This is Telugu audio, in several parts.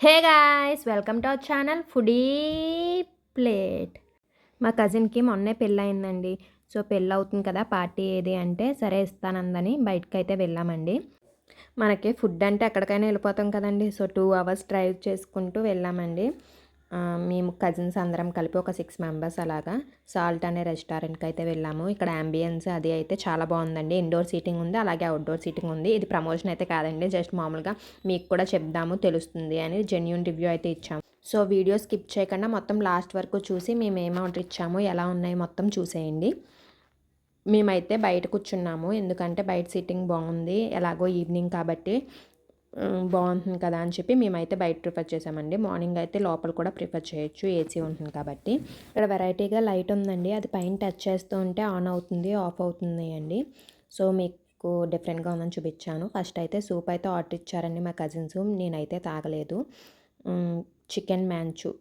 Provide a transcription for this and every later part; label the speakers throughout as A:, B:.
A: Hey guys, welcome to our channel foodie plate. మా కజిన్కి మొన్నే పెళ్ళయిందండి. సో పెళ్ళి అవుతుంది కదా, పార్టీ ఏది అంటే సరే ఇస్తానందని బయటకు అయితే వెళ్ళామండి. మనకి ఫుడ్ అంటే ఎక్కడికైనా వెళ్ళిపోతాం కదండి. సో 2 అవర్స్ డ్రైవ్ చేసుకుంటూ వెళ్ళామండి. మేము కజిన్స్ అందరం కలిపి ఒక 6 మెంబర్స్ అలాగా సాల్ట్ అనే రెస్టారెంట్కి అయితే వెళ్ళాము. ఇక్కడ అంబియన్స్ అది అయితే చాలా బాగుందండి. ఇండోర్ సీటింగ్ ఉంది, అలాగే అవుట్డోర్ సీటింగ్ ఉంది. ఇది ప్రమోషన్ అయితే కాదండి, జస్ట్ మామూలుగా మీకు కూడా చెప్దాము తెలుస్తుంది అని జెన్యూన్ రివ్యూ అయితే ఇచ్చాము. సో వీడియో స్కిప్ చేయకుండా మొత్తం లాస్ట్ వరకు చూసి మేము ఏం ఆర్డర్ ఇచ్చాము, ఎలా ఉన్నాయి మొత్తం చూసేయండి. మేమైతే బయట కూర్చున్నాము, ఎందుకంటే బయట సీటింగ్ బాగుంది, ఎలాగో ఈవినింగ్ కాబట్టి బాగుంటుంది కదా అని చెప్పి మేమైతే బయట ప్రిఫర్ చేసామండి. మార్నింగ్ అయితే లోపల కూడా ప్రిఫర్ చేయొచ్చు, ఏసీ ఉంటుంది కాబట్టి. ఇక్కడ వెరైటీగా లైట్ ఉందండి, అది పైన టచ్ చేస్తూ ఉంటే ఆన్ అవుతుంది, ఆఫ్ అవుతుంది అండి. సో మీకు డిఫరెంట్గా ఉందని చూపించాను. ఫస్ట్ అయితే సూప్ అయితే ఆర్డర్ ఇచ్చారండి మా కజిన్స్, నేనైతే తాగలేదు. చికెన్ మ్యాంచు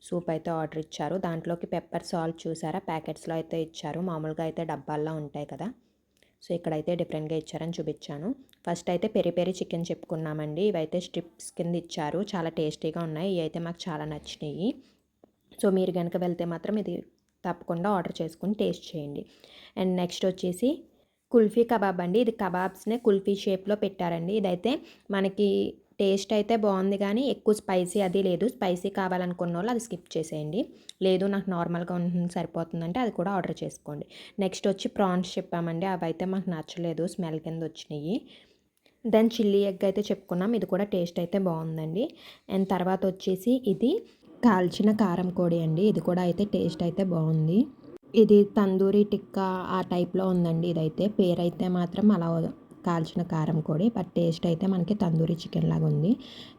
A: సూప్ అయితే ఆర్డర్ ఇచ్చారు. దాంట్లోకి పెప్పర్ సాల్ట్ చూసారా ప్యాకెట్స్లో అయితే ఇచ్చారు, మామూలుగా అయితే డబ్బాల్లో ఉంటాయి కదా. సో ఇక్కడైతే డిఫరెంట్గా ఇచ్చారని చూపించాను. ఫస్ట్ అయితే పెరి పెరి చికెన్ చెప్పుకున్నామండి. ఇవైతే స్ట్రిప్స్ కింద ఇచ్చారు, చాలా టేస్టీగా ఉన్నాయి. ఇవి అయితే మాకు చాలా నచ్చినాయి. సో మీరు కనుక వెళ్తే మాత్రం ఇది తప్పకుండా ఆర్డర్ చేసుకుని టేస్ట్ చేయండి. అండ్ నెక్స్ట్ వచ్చేసి కుల్ఫీ కబాబ్ అండి. ఇది కబాబ్స్నే కుల్ఫీ షేప్లో పెట్టారండి. ఇదైతే మనకి టేస్ట్ అయితే బాగుంది, కానీ ఎక్కువ స్పైసీ అది లేదు. స్పైసీ కావాలనుకున్న వాళ్ళు అది స్కిప్ చేసేయండి, లేదు నాకు నార్మల్గా ఉంటుంది సరిపోతుందంటే అది కూడా ఆర్డర్ చేసుకోండి. నెక్స్ట్ వచ్చి ప్రాన్స్ చెప్పామండి, అవి అయితే మాకు నచ్చలేదు, స్మెల్ కింద వచ్చినాయి. దెన్ చిల్లీ ఎగ్ అయితే చెప్పుకున్నాం, ఇది కూడా టేస్ట్ అయితే బాగుందండి. అండ్ తర్వాత వచ్చేసి ఇది కాల్చిన కారం కోడి అండి, ఇది కూడా అయితే టేస్ట్ అయితే బాగుంది. ఇది తందూరి టిక్కా ఆ టైప్లో ఉందండి. ఇదైతే పేరైతే మాత్రం అలా కాల్చిన కారం కోడి, బట్ టేస్ట్ అయితే మనకి తందూరి చికెన్ లాగా ఉంది.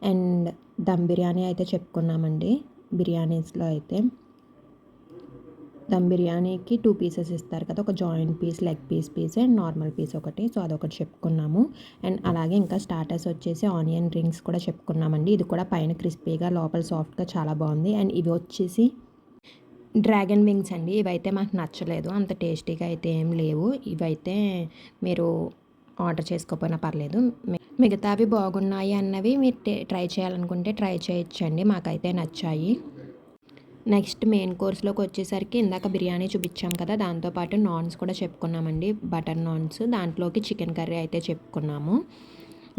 A: అండ్ దమ్ బిర్యానీ అయితే చెప్పుకున్నామండి. బిర్యానీస్లో అయితే దమ్ బిర్యానీకి 2 పీసెస్ ఇస్తారు కదా, ఒక joint piece, leg piece and normal piece ఒకటి. సో అదొకటి చెప్పుకున్నాము. అండ్ అలాగే ఇంకా స్టార్టర్స్ వచ్చేసి ఆనియన్ రింగ్స్ కూడా చెప్పుకున్నామండి. ఇది కూడా పైన క్రిస్పీగా లోపల సాఫ్ట్గా చాలా బాగుంది. అండ్ ఇవి వచ్చేసి డ్రాగన్ వింగ్స్ అండి. ఇవైతే మాకు నచ్చలేదు, అంత టేస్టీగా అయితే ఏం లేవు. ఇవైతే మీరు ఆర్డర్ చేసుకోకపోయినా పర్లేదు, మిగతావి బాగున్నాయి అన్నవి మీరు ట్రై చేయాలనుకుంటే ట్రై చేయొచ్చండి, మాకైతే నచ్చాయి. నెక్స్ట్ మెయిన్ కోర్స్లోకి వచ్చేసరికి ఇందాక బిర్యానీ చూపించాం కదా, దాంతోపాటు నాన్స్ కూడా చెప్పుకున్నామండి, బటర్ నాన్స్. దాంట్లోకి చికెన్ కర్రీ అయితే చెప్పుకున్నాము.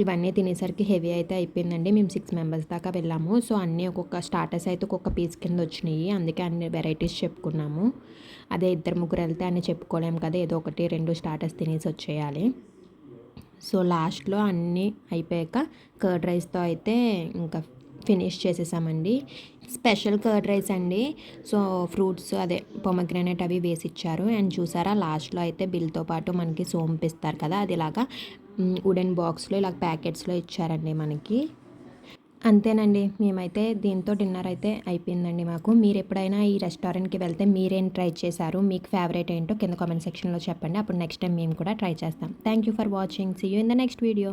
A: ఇవన్నీ తినేసరికి హెవీ అయితే అయిపోయిందండి. మేము 6 మెంబర్స్ దాకా వెళ్ళాము. సో అన్నీ ఒక్కొక్క స్టార్టర్స్ అయితే ఒక్కొక్క పీస్ కింద వచ్చినాయి, అందుకే అన్ని వెరైటీస్ చెప్పుకున్నాము. అదే 2-3 వెళ్తే అన్నీ చెప్పుకోలేము కదా, ఏదో 1-2 స్టార్టర్స్ తినేసి వచ్చేయాలి. సో లాస్ట్లో అన్నీ అయిపోయాక కర్డ్ రైస్తో అయితే ఇంకా ఫినిష్ చేసేసామండి. స్పెషల్ కర్డ్ రైస్ అండి. సో ఫ్రూట్స్ అదే పొమగ్రానేట్ అవి వేసి ఇచ్చారు. అండ్ చూసారా లాస్ట్లో అయితే బిల్తో పాటు మనకి సోంపు ఇస్తారు కదా, అది ఇలాగా వుడెన్ బాక్స్లో ఇలా ప్యాకెట్స్లో ఇచ్చారండి మనకి. అంతేనండి, మేమైతే దీంతో డిన్నర్ అయితే అయిపోయిందండి మాకు. మీరు ఎప్పుడైనా ఈ రెస్టారెంట్కి వెళ్తే మీరేం ట్రై చేశారు, మీకు ఫేవరెట్ ఏంటో కింద కామెంట్ సెక్షన్లో చెప్పండి, అప్పుడు నెక్స్ట్ టైం మేము కూడా ట్రై చేస్తాం. Thank you for watching, see you in the next video.